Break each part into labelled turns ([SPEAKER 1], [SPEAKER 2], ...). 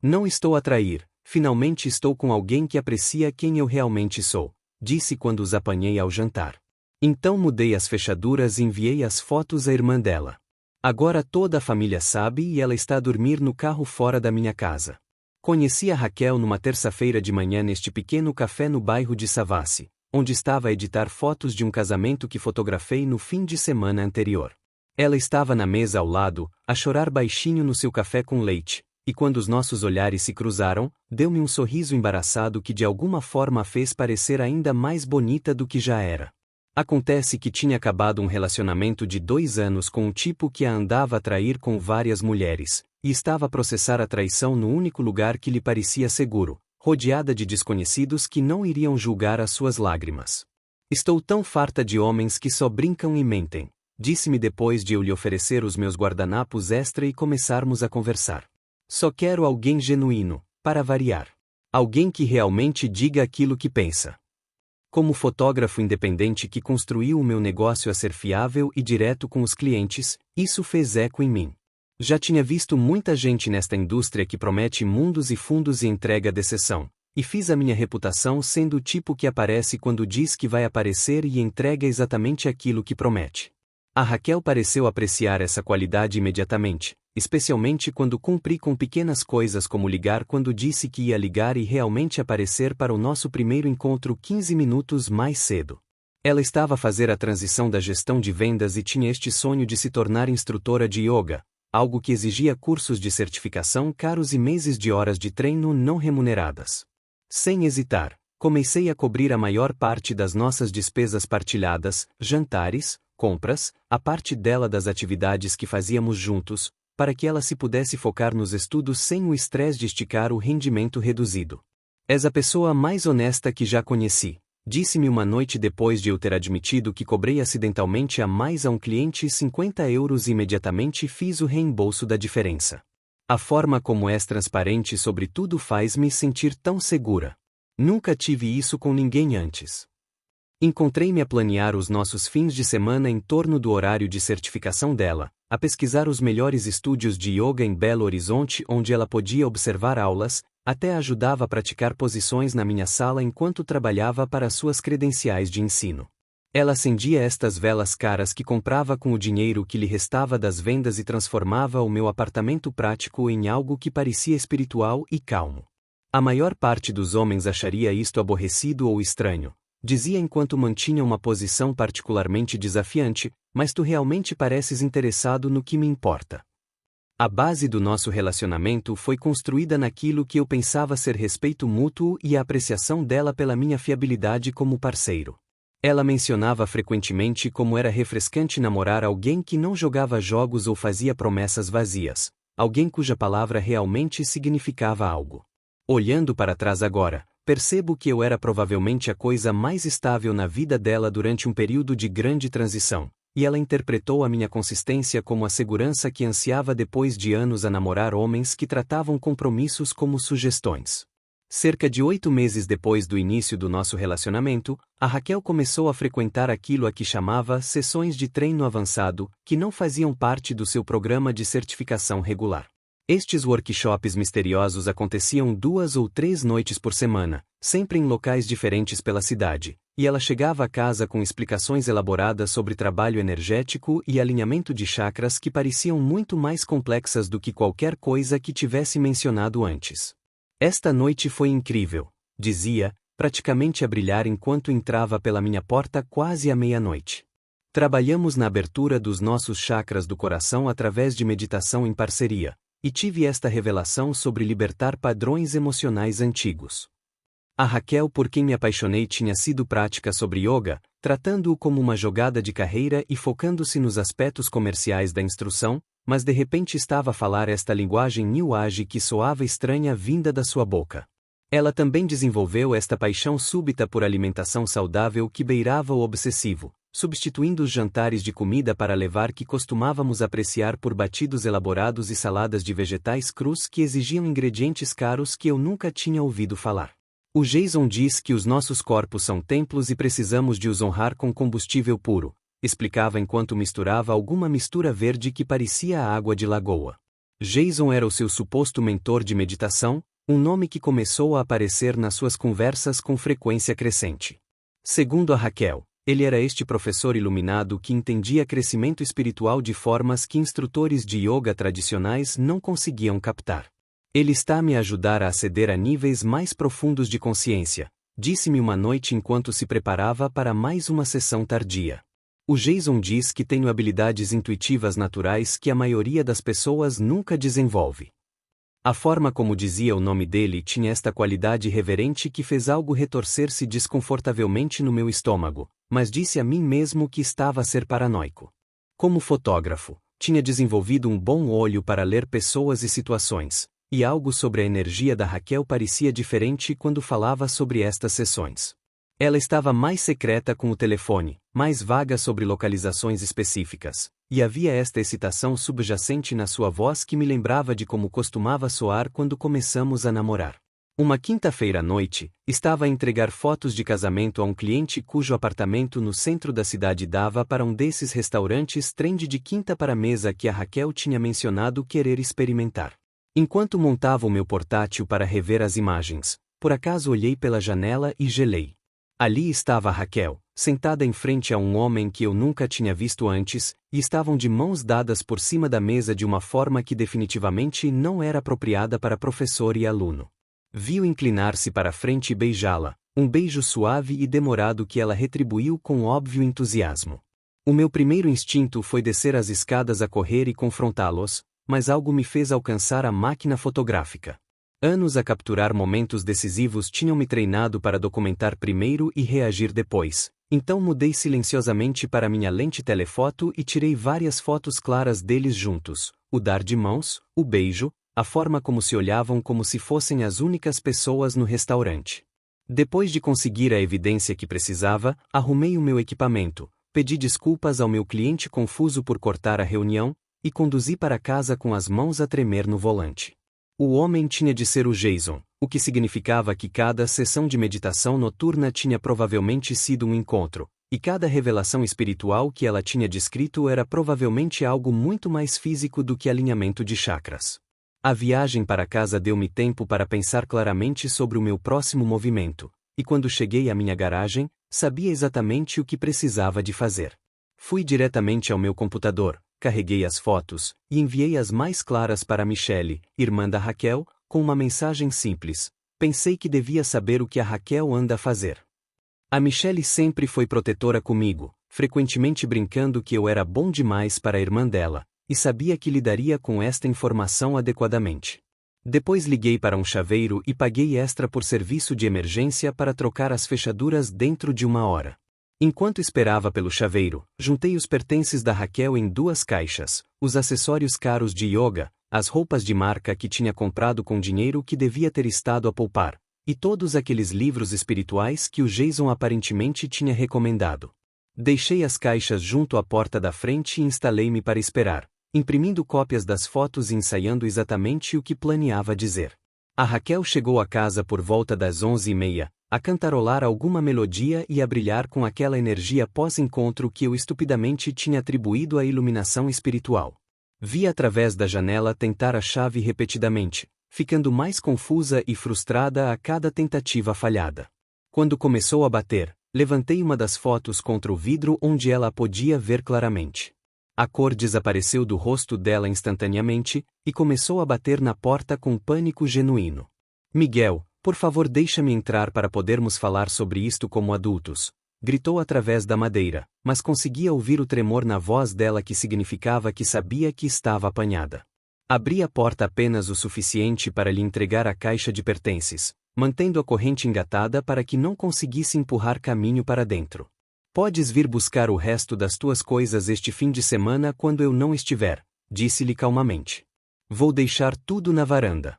[SPEAKER 1] Não estou a trair, finalmente estou com alguém que aprecia quem eu realmente sou, disse quando os apanhei ao jantar. Então mudei as fechaduras e enviei as fotos à irmã dela. Agora toda a família sabe e ela está a dormir no carro fora da minha casa. Conheci a Raquel numa terça-feira de manhã neste pequeno café no bairro de Savassi, onde estava a editar fotos de um casamento que fotografei no fim de semana anterior. Ela estava na mesa ao lado, a chorar baixinho no seu café com leite, e quando os nossos olhares se cruzaram, deu-me um sorriso embaraçado que de alguma forma a fez parecer ainda mais bonita do que já era. Acontece que tinha acabado um relacionamento de 2 anos com um tipo que a andava a trair com várias mulheres, e estava a processar a traição no único lugar que lhe parecia seguro, rodeada de desconhecidos que não iriam julgar as suas lágrimas. Estou tão farta de homens que só brincam e mentem, disse-me depois de eu lhe oferecer os meus guardanapos extra e começarmos a conversar. Só quero alguém genuíno, para variar. Alguém que realmente diga aquilo que pensa. Como fotógrafo independente que construiu o meu negócio a ser fiável e direto com os clientes, isso fez eco em mim. Já tinha visto muita gente nesta indústria que promete mundos e fundos e entrega decepção, e fiz a minha reputação sendo o tipo que aparece quando diz que vai aparecer e entrega exatamente aquilo que promete. A Raquel pareceu apreciar essa qualidade imediatamente, especialmente quando cumpri com pequenas coisas como ligar quando disse que ia ligar e realmente aparecer para o nosso primeiro encontro 15 minutos mais cedo. Ela estava a fazer a transição da gestão de vendas e tinha este sonho de se tornar instrutora de yoga, algo que exigia cursos de certificação caros e meses de horas de treino não remuneradas. Sem hesitar, comecei a cobrir a maior parte das nossas despesas partilhadas, jantares, compras, a parte dela das atividades que fazíamos juntos, para que ela se pudesse focar nos estudos sem o estresse de esticar o rendimento reduzido. És a pessoa mais honesta que já conheci, disse-me uma noite depois de eu ter admitido que cobrei acidentalmente a mais a um cliente 50 euros e imediatamente fiz o reembolso da diferença. A forma como és transparente sobre tudo faz-me sentir tão segura. Nunca tive isso com ninguém antes. Encontrei-me a planear os nossos fins de semana em torno do horário de certificação dela, a pesquisar os melhores estúdios de yoga em Belo Horizonte onde ela podia observar aulas, até ajudava a praticar posições na minha sala enquanto trabalhava para suas credenciais de ensino. Ela acendia estas velas caras que comprava com o dinheiro que lhe restava das vendas e transformava o meu apartamento prático em algo que parecia espiritual e calmo. A maior parte dos homens acharia isto aborrecido ou estranho, dizia enquanto mantinha uma posição particularmente desafiante, mas tu realmente pareces interessado no que me importa. A base do nosso relacionamento foi construída naquilo que eu pensava ser respeito mútuo e a apreciação dela pela minha fiabilidade como parceiro. Ela mencionava frequentemente como era refrescante namorar alguém que não jogava jogos ou fazia promessas vazias, alguém cuja palavra realmente significava algo. Olhando para trás agora, percebo que eu era provavelmente a coisa mais estável na vida dela durante um período de grande transição, e ela interpretou a minha consistência como a segurança que ansiava depois de anos a namorar homens que tratavam compromissos como sugestões. Cerca de 8 meses depois do início do nosso relacionamento, a Raquel começou a frequentar aquilo a que chamava sessões de treino avançado, que não faziam parte do seu programa de certificação regular. Estes workshops misteriosos aconteciam 2 ou 3 noites por semana, sempre em locais diferentes pela cidade, e ela chegava a casa com explicações elaboradas sobre trabalho energético e alinhamento de chakras que pareciam muito mais complexas do que qualquer coisa que tivesse mencionado antes. Esta noite foi incrível, dizia, praticamente a brilhar enquanto entrava pela minha porta quase à meia-noite. Trabalhamos na abertura dos nossos chakras do coração através de meditação em parceria, e tive esta revelação sobre libertar padrões emocionais antigos. A Raquel por quem me apaixonei tinha sido prática sobre yoga, tratando-o como uma jogada de carreira e focando-se nos aspectos comerciais da instrução, mas de repente estava a falar esta linguagem New Age que soava estranha vinda da sua boca. Ela também desenvolveu esta paixão súbita por alimentação saudável que beirava o obsessivo, substituindo os jantares de comida para levar que costumávamos apreciar por batidos elaborados e saladas de vegetais crus que exigiam ingredientes caros que eu nunca tinha ouvido falar. O Jason diz que os nossos corpos são templos e precisamos de os honrar com combustível puro, explicava enquanto misturava alguma mistura verde que parecia a água de lagoa. Jason era o seu suposto mentor de meditação, um nome que começou a aparecer nas suas conversas com frequência crescente. Segundo a Raquel, ele era este professor iluminado que entendia crescimento espiritual de formas que instrutores de yoga tradicionais não conseguiam captar. Ele está a me ajudar a aceder a níveis mais profundos de consciência, disse-me uma noite enquanto se preparava para mais uma sessão tardia. O Jason diz que tenho habilidades intuitivas naturais que a maioria das pessoas nunca desenvolve. A forma como dizia o nome dele tinha esta qualidade reverente que fez algo retorcer-se desconfortavelmente no meu estômago, mas disse a mim mesmo que estava a ser paranoico. Como fotógrafo, tinha desenvolvido um bom olho para ler pessoas e situações, e algo sobre a energia da Raquel parecia diferente quando falava sobre estas sessões. Ela estava mais secreta com o telefone, mais vaga sobre localizações específicas, e havia esta excitação subjacente na sua voz que me lembrava de como costumava soar quando começamos a namorar. Uma quinta-feira à noite, estava a entregar fotos de casamento a um cliente cujo apartamento no centro da cidade dava para um desses restaurantes trend de quinta para a mesa que a Raquel tinha mencionado querer experimentar. Enquanto montava o meu portátil para rever as imagens, por acaso olhei pela janela e gelei. Ali estava a Raquel, sentada em frente a um homem que eu nunca tinha visto antes, e estavam de mãos dadas por cima da mesa de uma forma que definitivamente não era apropriada para professor e aluno. Vi-o inclinar-se para a frente e beijá-la, um beijo suave e demorado que ela retribuiu com óbvio entusiasmo. O meu primeiro instinto foi descer as escadas a correr e confrontá-los, mas algo me fez alcançar a máquina fotográfica. Anos a capturar momentos decisivos tinham me treinado para documentar primeiro e reagir depois, então mudei silenciosamente para minha lente telefoto e tirei várias fotos claras deles juntos, o dar de mãos, o beijo, a forma como se olhavam como se fossem as únicas pessoas no restaurante. Depois de conseguir a evidência que precisava, arrumei o meu equipamento, pedi desculpas ao meu cliente confuso por cortar a reunião, e conduzi para casa com as mãos a tremer no volante. O homem tinha de ser o Jason, o que significava que cada sessão de meditação noturna tinha provavelmente sido um encontro, e cada revelação espiritual que ela tinha descrito era provavelmente algo muito mais físico do que alinhamento de chakras. A viagem para casa deu-me tempo para pensar claramente sobre o meu próximo movimento, e quando cheguei à minha garagem, sabia exatamente o que precisava de fazer. Fui diretamente ao meu computador, carreguei as fotos, e enviei as mais claras para Michelle, irmã da Raquel, com uma mensagem simples. Pensei que devia saber o que a Raquel anda a fazer. A Michelle sempre foi protetora comigo, frequentemente brincando que eu era bom demais para a irmã dela, e sabia que lidaria com esta informação adequadamente. Depois liguei para um chaveiro e paguei extra por serviço de emergência para trocar as fechaduras dentro de 1 hora. Enquanto esperava pelo chaveiro, juntei os pertences da Raquel em 2 caixas, os acessórios caros de yoga, as roupas de marca que tinha comprado com dinheiro que devia ter estado a poupar, e todos aqueles livros espirituais que o Jason aparentemente tinha recomendado. Deixei as caixas junto à porta da frente e instalei-me para esperar, imprimindo cópias das fotos e ensaiando exatamente o que planeava dizer. A Raquel chegou a casa por volta das 11h30, a cantarolar alguma melodia e a brilhar com aquela energia pós-encontro que eu estupidamente tinha atribuído à iluminação espiritual. Vi através da janela tentar a chave repetidamente, ficando mais confusa e frustrada a cada tentativa falhada. Quando começou a bater, levantei uma das fotos contra o vidro onde ela a podia ver claramente. A cor desapareceu do rosto dela instantaneamente, e começou a bater na porta com pânico genuíno. Miguel, por favor deixa-me entrar para podermos falar sobre isto como adultos, gritou através da madeira, mas conseguia ouvir o tremor na voz dela que significava que sabia que estava apanhada. Abri a porta apenas o suficiente para lhe entregar a caixa de pertences, mantendo a corrente engatada para que não conseguisse empurrar caminho para dentro. Podes vir buscar o resto das tuas coisas este fim de semana quando eu não estiver, disse-lhe calmamente. Vou deixar tudo na varanda.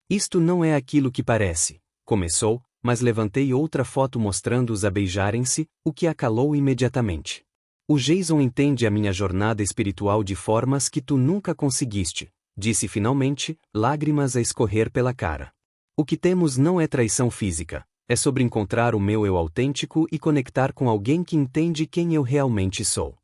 [SPEAKER 1] Isto não é aquilo que parece, começou, mas levantei outra foto mostrando-os a beijarem-se, o que a calou imediatamente. O Jason entende a minha jornada espiritual de formas que tu nunca conseguiste, disse finalmente, lágrimas a escorrer pela cara. O que temos não é traição física, é sobre encontrar o meu eu autêntico e conectar com alguém que entende quem eu realmente sou.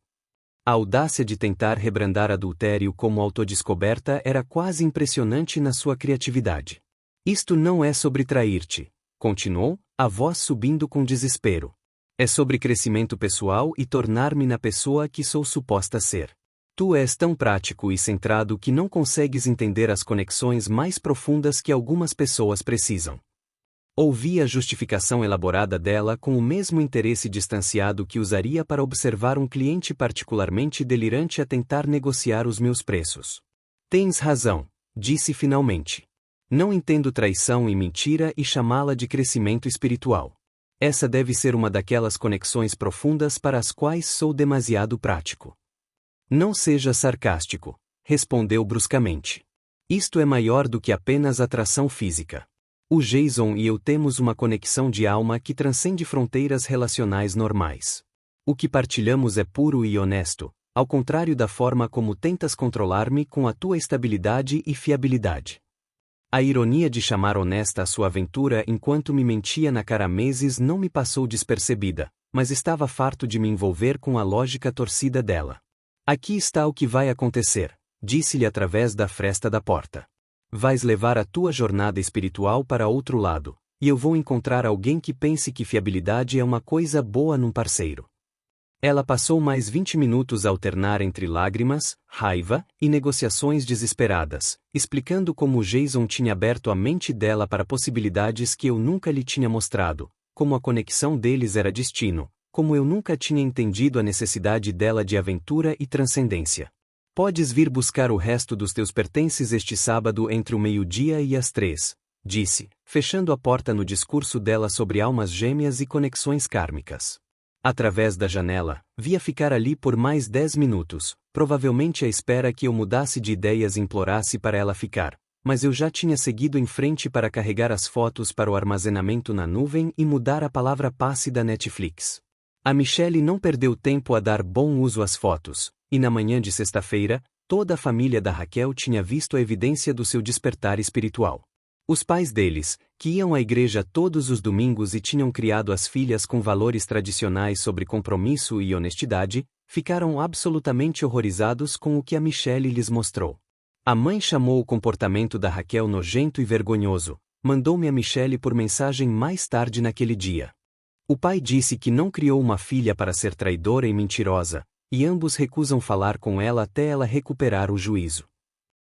[SPEAKER 1] A audácia de tentar rebrandar adultério como autodescoberta era quase impressionante na sua criatividade. Isto não é sobre trair-te, continuou, a voz subindo com desespero. É sobre crescimento pessoal e tornar-me na pessoa que sou suposta ser. Tu és tão prático e centrado que não consegues entender as conexões mais profundas que algumas pessoas precisam. Ouvi a justificação elaborada dela com o mesmo interesse distanciado que usaria para observar um cliente particularmente delirante a tentar negociar os meus preços. Tens razão, disse finalmente. Não entendo traição e mentira e chamá-la de crescimento espiritual. Essa deve ser uma daquelas conexões profundas para as quais sou demasiado prático. Não seja sarcástico, respondeu bruscamente. Isto é maior do que apenas atração física. O Jason e eu temos uma conexão de alma que transcende fronteiras relacionais normais. O que partilhamos é puro e honesto, ao contrário da forma como tentas controlar-me com a tua estabilidade e fiabilidade. A ironia de chamar honesta a sua aventura enquanto me mentia na cara há meses não me passou despercebida, mas estava farto de me envolver com a lógica torcida dela. Aqui está o que vai acontecer, disse-lhe através da fresta da porta. Vais levar a tua jornada espiritual para outro lado, e eu vou encontrar alguém que pense que fiabilidade é uma coisa boa num parceiro. Ela passou mais 20 minutos a alternar entre lágrimas, raiva e negociações desesperadas, explicando como Jason tinha aberto a mente dela para possibilidades que eu nunca lhe tinha mostrado, como a conexão deles era destino, como eu nunca tinha entendido a necessidade dela de aventura e transcendência. Podes vir buscar o resto dos teus pertences este sábado entre o meio-dia e as 3, disse, fechando a porta no discurso dela sobre almas gêmeas e conexões kármicas. Através da janela, via ficar ali por mais 10 minutos, provavelmente à espera que eu mudasse de ideias e implorasse para ela ficar, mas eu já tinha seguido em frente para carregar as fotos para o armazenamento na nuvem e mudar a palavra passe da Netflix. A Michelle não perdeu tempo a dar bom uso às fotos, e na manhã de sexta-feira, toda a família da Raquel tinha visto a evidência do seu despertar espiritual. Os pais deles, que iam à igreja todos os domingos e tinham criado as filhas com valores tradicionais sobre compromisso e honestidade, ficaram absolutamente horrorizados com o que a Michelle lhes mostrou. A mãe chamou o comportamento da Raquel nojento e vergonhoso, mandou-me a Michelle por mensagem mais tarde naquele dia. O pai disse que não criou uma filha para ser traidora e mentirosa, e ambos recusam falar com ela até ela recuperar o juízo.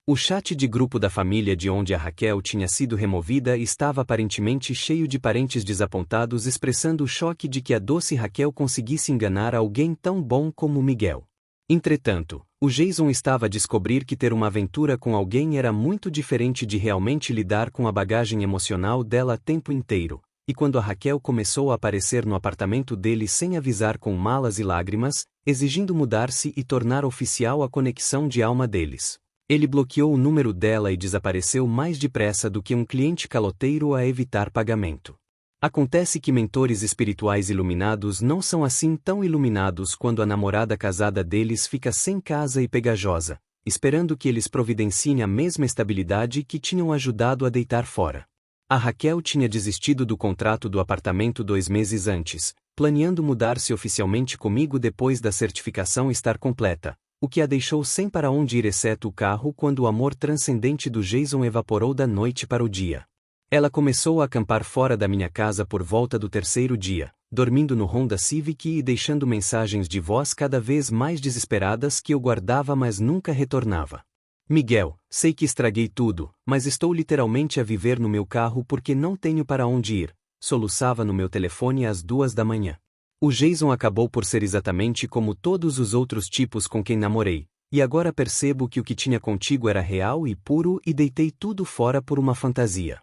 [SPEAKER 1] O chat de grupo da família de onde a Raquel tinha sido removida estava aparentemente cheio de parentes desapontados expressando o choque de que a doce Raquel conseguisse enganar alguém tão bom como Miguel. Entretanto, o Jason estava a descobrir que ter uma aventura com alguém era muito diferente de realmente lidar com a bagagem emocional dela a tempo inteiro. E quando a Raquel começou a aparecer no apartamento dele sem avisar com malas e lágrimas, exigindo mudar-se e tornar oficial a conexão de alma deles, ele bloqueou o número dela e desapareceu mais depressa do que um cliente caloteiro a evitar pagamento. Acontece que mentores espirituais iluminados não são assim tão iluminados quando a namorada casada deles fica sem casa e pegajosa, esperando que eles providenciem a mesma estabilidade que tinham ajudado a deitar fora. A Raquel tinha desistido do contrato do apartamento 2 meses antes, planeando mudar-se oficialmente comigo depois da certificação estar completa, o que a deixou sem para onde ir exceto o carro quando o amor transcendente do Jason evaporou da noite para o dia. Ela começou a acampar fora da minha casa por volta do 3º dia, dormindo no Honda Civic e deixando mensagens de voz cada vez mais desesperadas que eu guardava mas nunca retornava. Miguel, sei que estraguei tudo, mas estou literalmente a viver no meu carro porque não tenho para onde ir, soluçava no meu telefone às 2 da manhã. O Jason acabou por ser exatamente como todos os outros tipos com quem namorei, e agora percebo que o que tinha contigo era real e puro e deitei tudo fora por uma fantasia.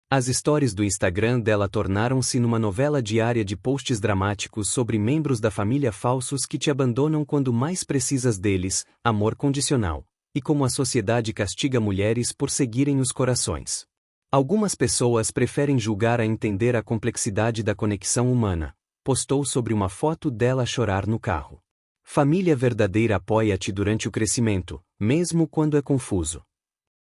[SPEAKER 1] As stories do Instagram dela tornaram-se numa novela diária de posts dramáticos sobre membros da família falsos que te abandonam quando mais precisas deles, amor condicional. E como a sociedade castiga mulheres por seguirem os corações. Algumas pessoas preferem julgar a entender a complexidade da conexão humana, postou sobre uma foto dela a chorar no carro. Família verdadeira apoia-te durante o crescimento, mesmo quando é confuso.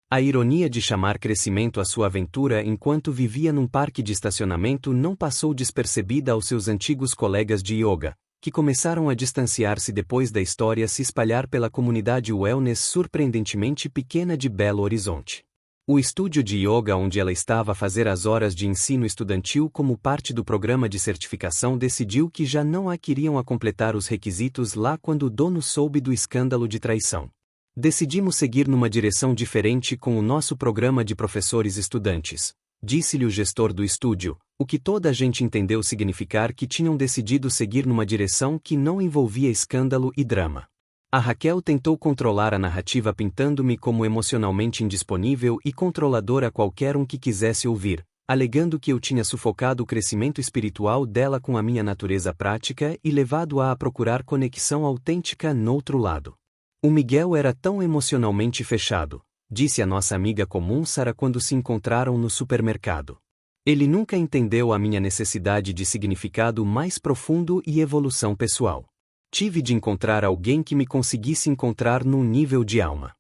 [SPEAKER 1] A ironia de chamar crescimento a sua aventura enquanto vivia num parque de estacionamento não passou despercebida aos seus antigos colegas de yoga, que começaram a distanciar-se depois da história se espalhar pela comunidade wellness surpreendentemente pequena de Belo Horizonte. O estúdio de yoga onde ela estava a fazer as horas de ensino estudantil como parte do programa de certificação decidiu que já não a queriam a completar os requisitos lá quando o dono soube do escândalo de traição. Decidimos seguir numa direção diferente com o nosso programa de professores estudantes, disse-lhe o gestor do estúdio, o que toda a gente entendeu significar que tinham decidido seguir numa direção que não envolvia escândalo e drama. A Raquel tentou controlar a narrativa pintando-me como emocionalmente indisponível e controladora a qualquer um que quisesse ouvir, alegando que eu tinha sufocado o crescimento espiritual dela com a minha natureza prática e levado-a a procurar conexão autêntica noutro lado. O Miguel era tão emocionalmente fechado, disse a nossa amiga comum Sara quando se encontraram no supermercado. Ele nunca entendeu a minha necessidade de significado mais profundo e evolução pessoal. Tive de encontrar alguém que me conseguisse encontrar num nível de alma.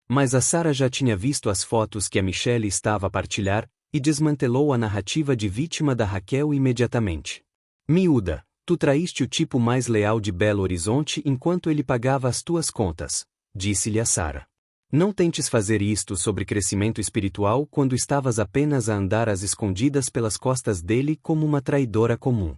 [SPEAKER 1] Mas a Sara já tinha visto as fotos que a Michelle estava a partilhar, e desmantelou a narrativa de vítima da Raquel imediatamente. Miúda, tu traíste o tipo mais leal de Belo Horizonte enquanto ele pagava as tuas contas, disse-lhe a Sara. Não tentes fazer isto sobre crescimento espiritual quando estavas apenas a andar às escondidas pelas costas dele como uma traidora comum.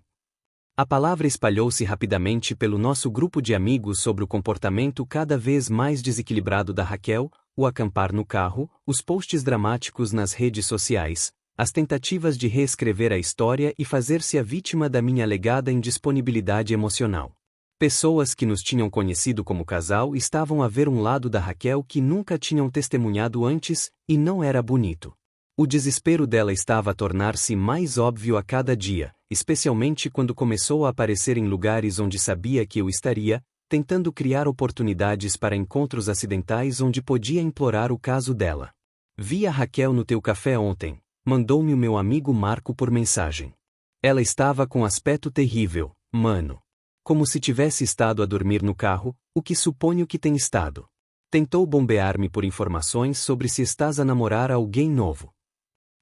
[SPEAKER 1] A palavra espalhou-se rapidamente pelo nosso grupo de amigos sobre o comportamento cada vez mais desequilibrado da Raquel, o acampar no carro, os posts dramáticos nas redes sociais, as tentativas de reescrever a história e fazer-se a vítima da minha alegada indisponibilidade emocional. Pessoas que nos tinham conhecido como casal estavam a ver um lado da Raquel que nunca tinham testemunhado antes, e não era bonito. O desespero dela estava a tornar-se mais óbvio a cada dia, especialmente quando começou a aparecer em lugares onde sabia que eu estaria, tentando criar oportunidades para encontros acidentais onde podia implorar o caso dela. Vi a Raquel no teu café ontem, mandou-me o meu amigo Marco por mensagem. Ela estava com aspecto terrível, mano. Como se tivesse estado a dormir no carro, o que suponho que tem estado. Tentou bombear-me por informações sobre se estás a namorar alguém novo.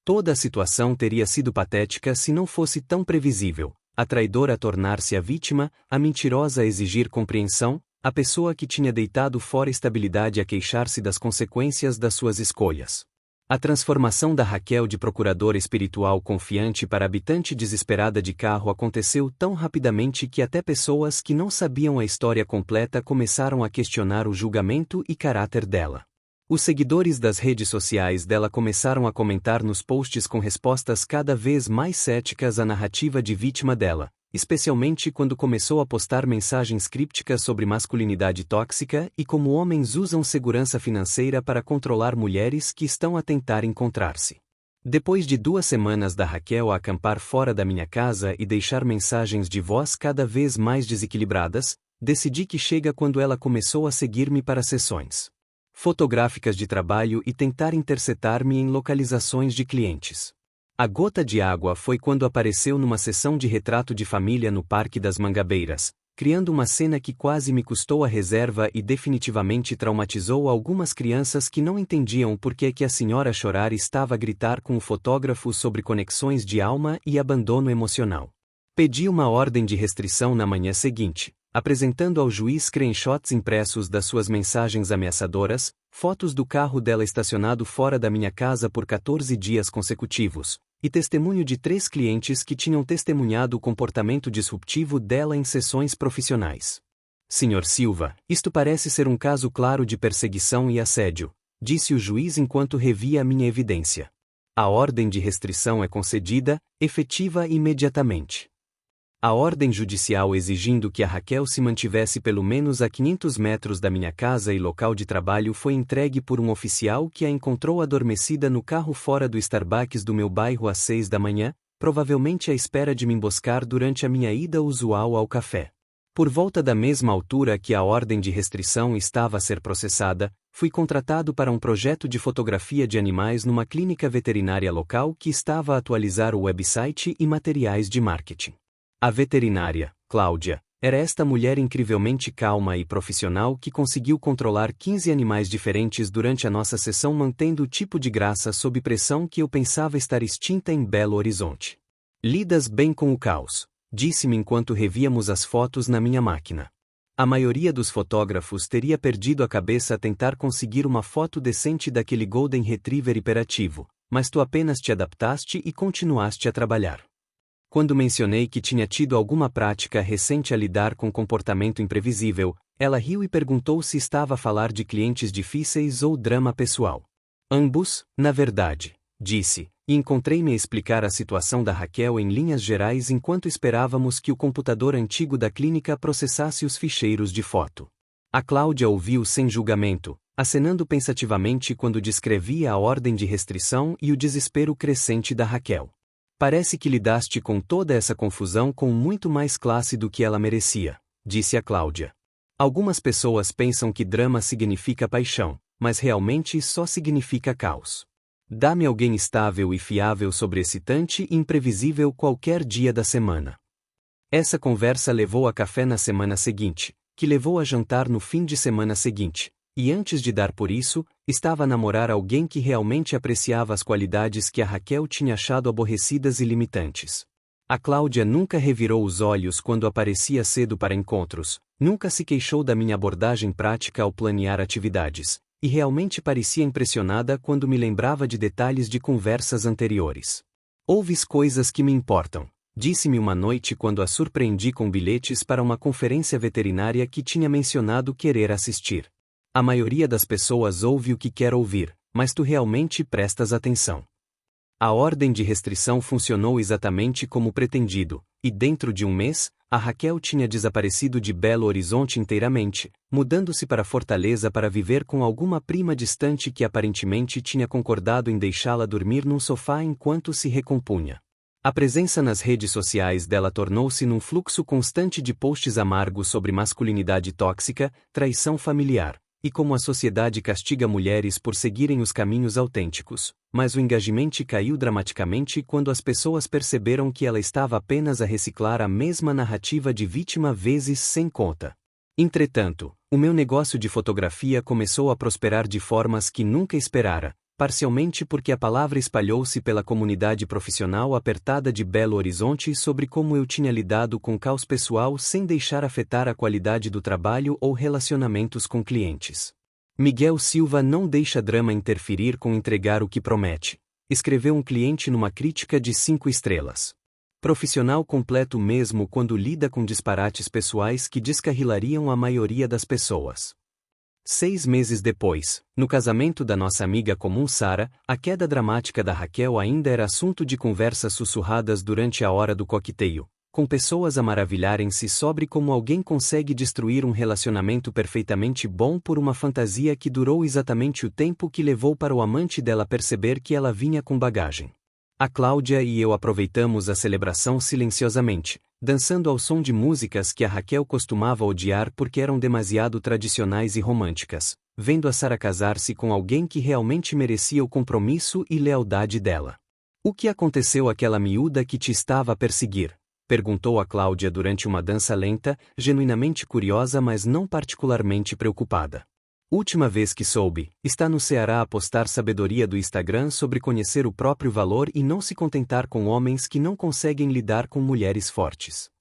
[SPEAKER 1] Toda a situação teria sido patética se não fosse tão previsível, a traidora a tornar-se a vítima, a mentirosa a exigir compreensão, a pessoa que tinha deitado fora estabilidade a queixar-se das consequências das suas escolhas. A transformação da Raquel de procuradora espiritual confiante para habitante desesperada de carro aconteceu tão rapidamente que até pessoas que não sabiam a história completa começaram a questionar o julgamento e caráter dela. Os seguidores das redes sociais dela começaram a comentar nos posts com respostas cada vez mais céticas à narrativa de vítima dela, especialmente quando começou a postar mensagens crípticas sobre masculinidade tóxica e como homens usam segurança financeira para controlar mulheres que estão a tentar encontrar-se. Depois de 2 semanas da Raquel a acampar fora da minha casa e deixar mensagens de voz cada vez mais desequilibradas, decidi que chega quando ela começou a seguir-me para sessões fotográficas de trabalho e tentar interceptar-me em localizações de clientes. A gota de água foi quando apareceu numa sessão de retrato de família no Parque das Mangabeiras, criando uma cena que quase me custou a reserva e definitivamente traumatizou algumas crianças que não entendiam por que a senhora chorar estava a gritar com o fotógrafo sobre conexões de alma e abandono emocional. Pedi uma ordem de restrição na manhã seguinte, apresentando ao juiz screenshots impressos das suas mensagens ameaçadoras, fotos do carro dela estacionado fora da minha casa por 14 dias consecutivos, e testemunho de 3 clientes que tinham testemunhado o comportamento disruptivo dela em sessões profissionais. Sr. Silva, isto parece ser um caso claro de perseguição e assédio, disse o juiz enquanto revia a minha evidência. A ordem de restrição é concedida, efetiva imediatamente. A ordem judicial exigindo que a Raquel se mantivesse pelo menos a 500 metros da minha casa e local de trabalho foi entregue por um oficial que a encontrou adormecida no carro fora do Starbucks do meu bairro às 6 da manhã, provavelmente à espera de me emboscar durante a minha ida usual ao café. Por volta da mesma altura que a ordem de restrição estava a ser processada, fui contratado para um projeto de fotografia de animais numa clínica veterinária local que estava a atualizar o website e materiais de marketing. A veterinária, Cláudia, era esta mulher incrivelmente calma e profissional que conseguiu controlar 15 animais diferentes durante a nossa sessão mantendo o tipo de graça sob pressão que eu pensava estar extinta em Belo Horizonte. Lidas bem com o caos, disse-me enquanto revíamos as fotos na minha máquina. A maioria dos fotógrafos teria perdido a cabeça a tentar conseguir uma foto decente daquele Golden Retriever hiperativo, mas tu apenas te adaptaste e continuaste a trabalhar. Quando mencionei que tinha tido alguma prática recente a lidar com comportamento imprevisível, ela riu e perguntou se estava a falar de clientes difíceis ou drama pessoal. Ambos, na verdade, disse, e encontrei-me a explicar a situação da Raquel em linhas gerais enquanto esperávamos que o computador antigo da clínica processasse os ficheiros de foto. A Cláudia ouviu sem julgamento, acenando pensativamente quando descrevia a ordem de restrição e o desespero crescente da Raquel. Parece que lidaste com toda essa confusão com muito mais classe do que ela merecia, disse a Cláudia. Algumas pessoas pensam que drama significa paixão, mas realmente só significa caos. Dá-me alguém estável e fiável sobre excitante e imprevisível qualquer dia da semana. Essa conversa levou a café na semana seguinte, que levou a jantar no fim de semana seguinte, e antes de dar por isso, estava a namorar alguém que realmente apreciava as qualidades que a Raquel tinha achado aborrecidas e limitantes. A Cláudia nunca revirou os olhos quando aparecia cedo para encontros, nunca se queixou da minha abordagem prática ao planear atividades, e realmente parecia impressionada quando me lembrava de detalhes de conversas anteriores. Ouves coisas que me importam, disse-me uma noite quando a surpreendi com bilhetes para uma conferência veterinária que tinha mencionado querer assistir. A maioria das pessoas ouve o que quer ouvir, mas tu realmente prestas atenção. A ordem de restrição funcionou exatamente como pretendido, e dentro de um mês, a Raquel tinha desaparecido de Belo Horizonte inteiramente, mudando-se para Fortaleza para viver com alguma prima distante que aparentemente tinha concordado em deixá-la dormir num sofá enquanto se recompunha. A presença nas redes sociais dela tornou-se num fluxo constante de posts amargos sobre masculinidade tóxica, traição familiar, e como a sociedade castiga mulheres por seguirem os caminhos autênticos, mas o engajamento caiu dramaticamente quando as pessoas perceberam que ela estava apenas a reciclar a mesma narrativa de vítima vezes sem conta. Entretanto, o meu negócio de fotografia começou a prosperar de formas que nunca esperara, parcialmente porque a palavra espalhou-se pela comunidade profissional apertada de Belo Horizonte sobre como eu tinha lidado com caos pessoal sem deixar afetar a qualidade do trabalho ou relacionamentos com clientes. Miguel Silva não deixa drama interferir com entregar o que promete, escreveu um cliente numa crítica de 5 estrelas. Profissional completo mesmo quando lida com disparates pessoais que descarrilariam a maioria das pessoas. 6 meses depois, no casamento da nossa amiga comum Sara, a queda dramática da Raquel ainda era assunto de conversas sussurradas durante a hora do coquetel, com pessoas a maravilharem-se sobre como alguém consegue destruir um relacionamento perfeitamente bom por uma fantasia que durou exatamente o tempo que levou para o amante dela perceber que ela vinha com bagagem. A Cláudia e eu aproveitamos a celebração silenciosamente, dançando ao som de músicas que a Raquel costumava odiar porque eram demasiado tradicionais e românticas, vendo a Sara casar-se com alguém que realmente merecia o compromisso e lealdade dela. O que aconteceu àquela miúda que te estava a perseguir? Perguntou a Cláudia durante uma dança lenta, genuinamente curiosa mas não particularmente preocupada. Última vez que soube, está no Ceará a postar sabedoria do Instagram sobre conhecer o próprio valor e não se contentar com homens que não conseguem lidar com mulheres fortes.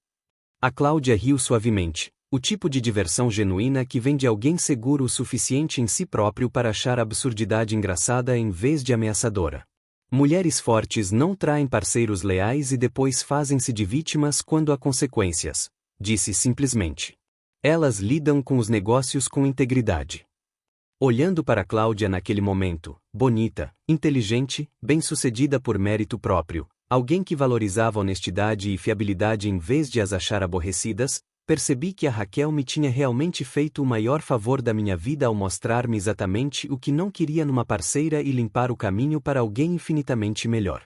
[SPEAKER 1] A Cláudia riu suavemente, o tipo de diversão genuína que vem de alguém seguro o suficiente em si próprio para achar a absurdidade engraçada em vez de ameaçadora. Mulheres fortes não traem parceiros leais e depois fazem-se de vítimas quando há consequências, disse simplesmente. Elas lidam com os negócios com integridade. Olhando para Cláudia naquele momento, bonita, inteligente, bem-sucedida por mérito próprio, alguém que valorizava honestidade e fiabilidade em vez de as achar aborrecidas, percebi que a Raquel me tinha realmente feito o maior favor da minha vida ao mostrar-me exatamente o que não queria numa parceira e limpar o caminho para alguém infinitamente melhor.